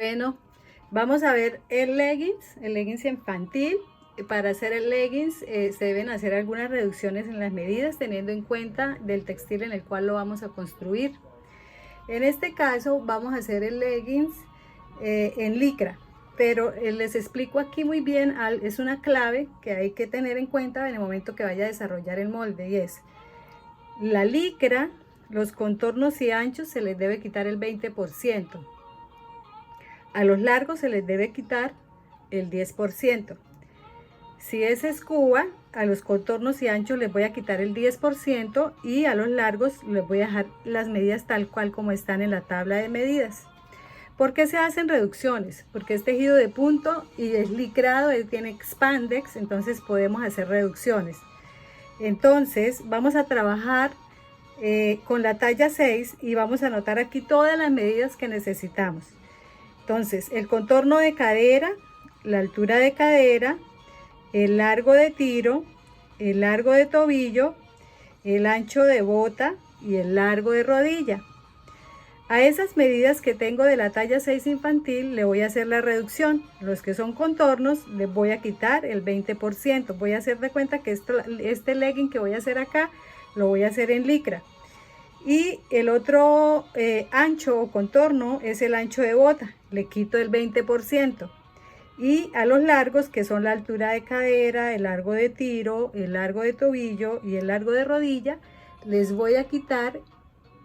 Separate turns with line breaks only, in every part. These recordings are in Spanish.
Bueno, vamos a ver el leggings infantil. Para hacer el leggings se deben hacer algunas reducciones en las medidas teniendo en cuenta del textil en el cual lo vamos a construir. En este caso vamos a hacer el leggings en licra, pero les explico aquí muy bien, es una clave que hay que tener en cuenta en el momento que vaya a desarrollar el molde, y es la licra, los contornos y anchos se les debe quitar el 20%. A los largos se les debe quitar el 10%. Si es escuba, a los contornos y anchos les voy a quitar el 10% y a los largos les voy a dejar las medidas tal cual como están en la tabla de medidas. ¿Por qué se hacen reducciones? Porque es tejido de punto y es licrado, tiene expandex, entonces podemos hacer reducciones. Entonces vamos a trabajar con la talla 6 y vamos a anotar aquí todas las medidas que necesitamos. Entonces, el contorno de cadera, la altura de cadera, el largo de tiro, el largo de tobillo, el ancho de bota y el largo de rodilla. A esas medidas que tengo de la talla 6 infantil le voy a hacer la reducción. Los que son contornos les voy a quitar el 20%. Voy a hacer de cuenta que este legging que voy a hacer acá lo voy a hacer en licra. Y el otro ancho o contorno es el ancho de bota, le quito el 20%. Y a los largos, que son la altura de cadera, el largo de tiro, el largo de tobillo y el largo de rodilla, les voy a quitar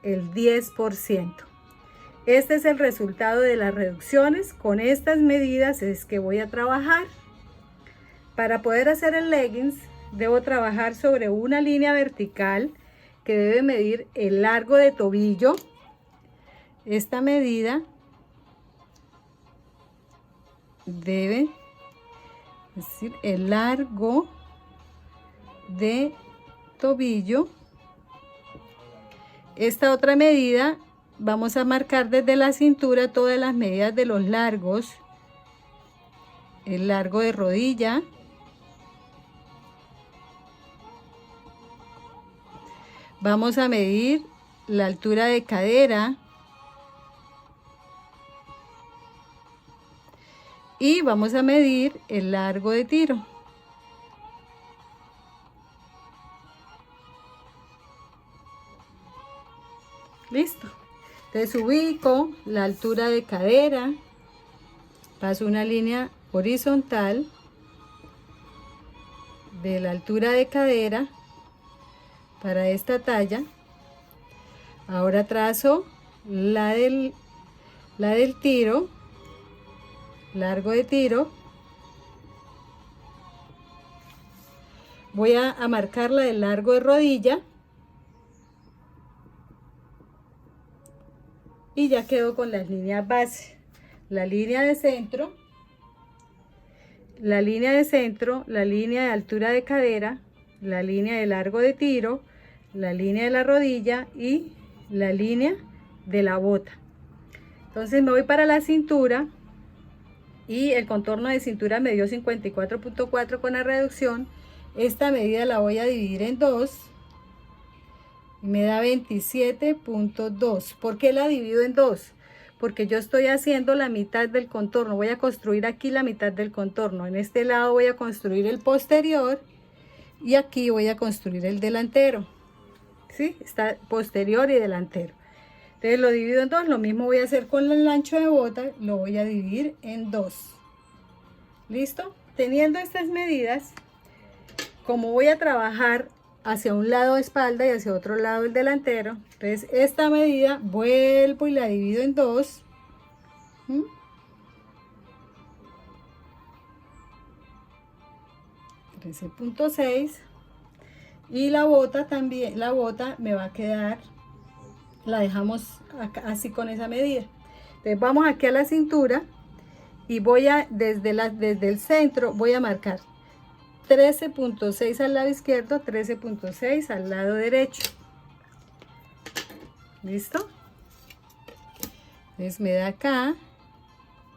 el 10%. Este es el resultado de las reducciones. Con estas medidas es que voy a trabajar. Para poder hacer el leggings, debo trabajar sobre una línea vertical que debe medir el largo de tobillo. Esta medida debe decir el largo de tobillo. Esta otra medida vamos a marcar desde la cintura todas las medidas de los largos, el largo de rodilla, vamos a medir la altura de cadera y vamos a medir el largo de tiro. Listo. Entonces ubico la altura de cadera, paso una línea horizontal de la altura de cadera para esta talla. Ahora trazo la del tiro, largo de tiro. Voy a marcar la del largo de rodilla. Y ya quedo con las líneas base. La línea de centro, la línea de centro, la línea de altura de cadera, la línea de largo de tiro, la línea de la rodilla y la línea de la bota. Entonces me voy para la cintura y el contorno de cintura me dio 54.4 con la reducción. Esta medida la voy a dividir en 2 y me da 27.2. ¿Por qué la divido en 2? Porque yo estoy haciendo la mitad del contorno. Voy a construir aquí la mitad del contorno. En este lado voy a construir el posterior y aquí voy a construir el delantero. ¿Sí? Está posterior y delantero. Entonces lo divido en 2. Lo mismo voy a hacer con el ancho de bota. Lo voy a dividir en 2. ¿Listo? Teniendo estas medidas, como voy a trabajar hacia un lado de espalda y hacia otro lado el delantero, entonces esta medida vuelvo y la divido en 2. 13.6. Y la bota también, la bota me va a quedar, la dejamos acá, así con esa medida. Entonces vamos aquí a la cintura y voy a, desde el centro, voy a marcar 13.6 al lado izquierdo, 13.6 al lado derecho. ¿Listo? Entonces me da acá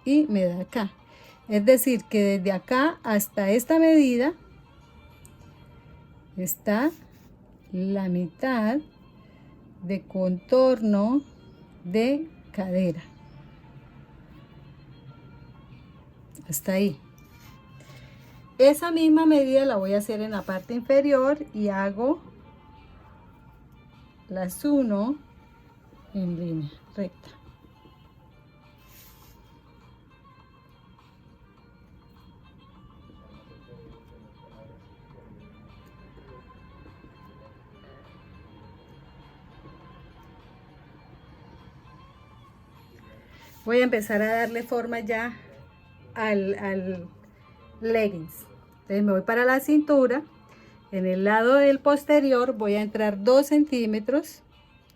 y me da acá. Es decir, que desde acá hasta esta medida está la mitad de contorno de cadera. hasta ahí. Esa misma medida la voy a hacer en la parte inferior y hago las 1 en línea recta. Voy a empezar a darle forma ya al leggings. Entonces me voy para la cintura. En el lado del posterior voy a entrar 2 centímetros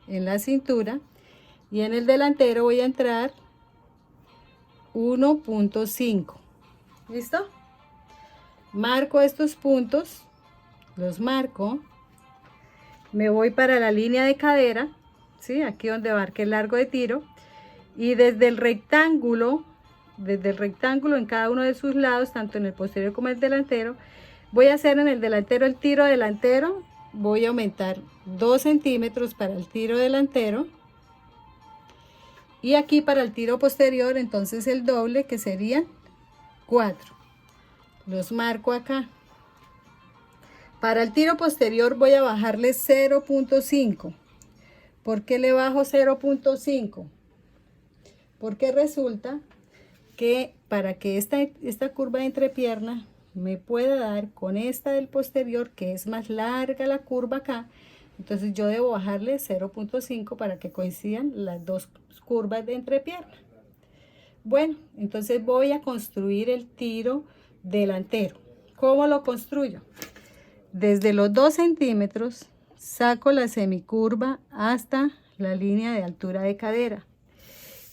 en la cintura y en el delantero voy a entrar 1.5. ¿Listo? Marco estos puntos, los marco. Me voy para la línea de cadera, ¿sí? Aquí donde marqué el largo de tiro. Y desde el rectángulo en cada uno de sus lados, tanto en el posterior como en el delantero, voy a hacer en el delantero el tiro delantero. Voy a aumentar 2 centímetros para el tiro delantero. Y aquí para el tiro posterior, entonces el doble, que serían 4. Los marco acá. Para el tiro posterior voy a bajarle 0.5. ¿Por qué le bajo 0.5? Porque resulta que para que esta curva de entrepierna me pueda dar con esta del posterior, que es más larga la curva acá, entonces yo debo bajarle 0.5 para que coincidan las dos curvas de entrepierna. Bueno, entonces voy a construir el tiro delantero. ¿Cómo lo construyo? Desde los 2 centímetros saco la semicurva hasta la línea de altura de cadera.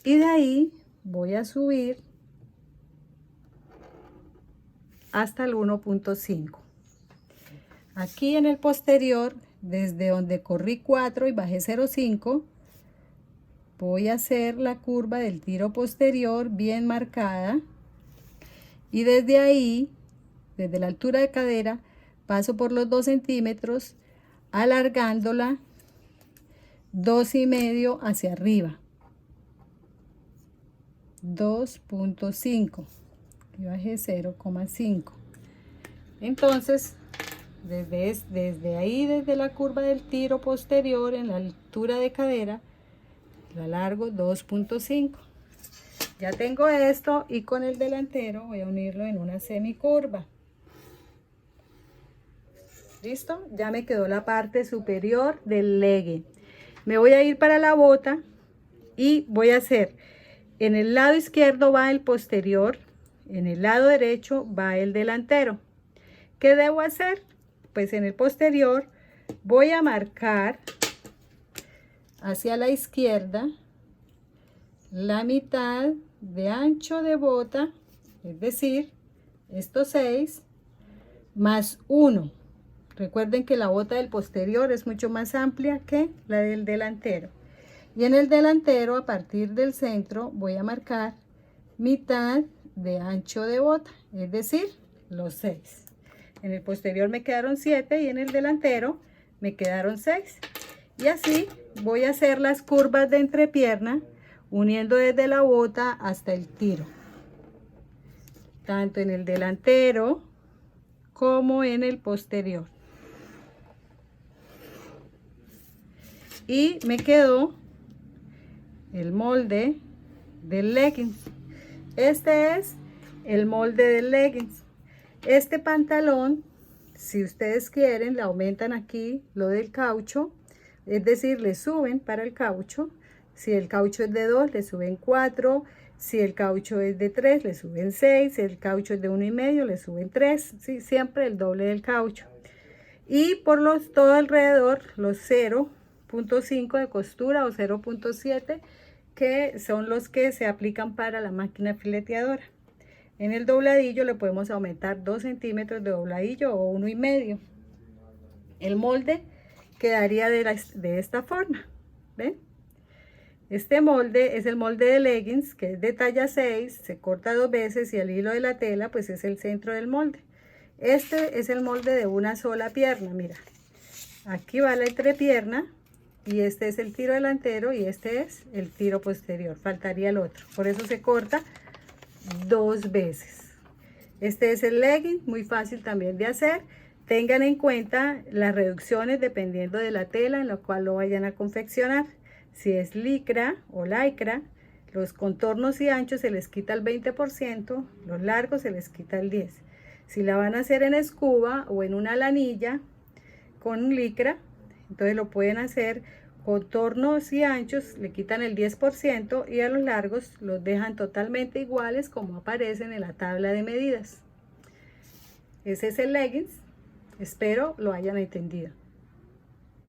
Y de ahí voy a subir hasta el 1.5. Aquí en el posterior, desde donde corrí 4 y bajé 0.5, voy a hacer la curva del tiro posterior bien marcada. Y desde ahí, desde la altura de cadera, paso por los 2 centímetros, alargándola 2,5 hacia arriba. 2.5 y bajé 0,5. Entonces desde ahí, desde la curva del tiro posterior en la altura de cadera, la alargo 2.5. Ya tengo esto y con el delantero voy a unirlo en una semicurva. ¿Listo? Ya me quedó la parte superior del legging. Me voy a ir para la bota y voy a hacer: en el lado izquierdo va el posterior, en el lado derecho va el delantero. ¿Qué debo hacer? Pues en el posterior voy a marcar hacia la izquierda la mitad de ancho de bota, es decir, estos 6 más 1. Recuerden que la bota del posterior es mucho más amplia que la del delantero. Y en el delantero, a partir del centro, voy a marcar mitad de ancho de bota, es decir, los 6. En el posterior me quedaron 7 y en el delantero me quedaron 6. Y así voy a hacer las curvas de entrepierna, uniendo desde la bota hasta el tiro. Tanto en el delantero como en el posterior. Y me quedó el molde del leggings. Este es el molde del leggings. Este pantalón, si ustedes quieren, le aumentan aquí lo del caucho, es decir, le suben para el caucho. Si el caucho es de 2, le suben 4. Si el caucho es de 3, le suben 6. Si el caucho es de 1,5, le suben 3. ¿Sí? Siempre el doble del caucho. Y por todo alrededor, los 0.5 de costura o 0.7, que son los que se aplican para la máquina fileteadora. En el dobladillo le podemos aumentar 2 centímetros de dobladillo o 1,5. El molde quedaría de esta forma. ¿Ven? Este molde es el molde de leggings, que es de talla 6, se corta 2 veces y el hilo de la tela pues es el centro del molde. Este es el molde de una sola pierna, mira. Aquí va la entrepierna y este es el tiro delantero y este es el tiro posterior. Faltaría el otro. Por eso se corta 2 veces. Este es el legging, muy fácil también de hacer. Tengan en cuenta las reducciones dependiendo de la tela en la cual lo vayan a confeccionar. Si es licra o lycra, los contornos y anchos se les quita el 20%, los largos se les quita el 10%. Si la van a hacer en escuba o en una lanilla con licra, entonces lo pueden hacer contornos y anchos, le quitan el 10% y a los largos los dejan totalmente iguales como aparecen en la tabla de medidas. Ese es el leggings. Espero lo hayan entendido.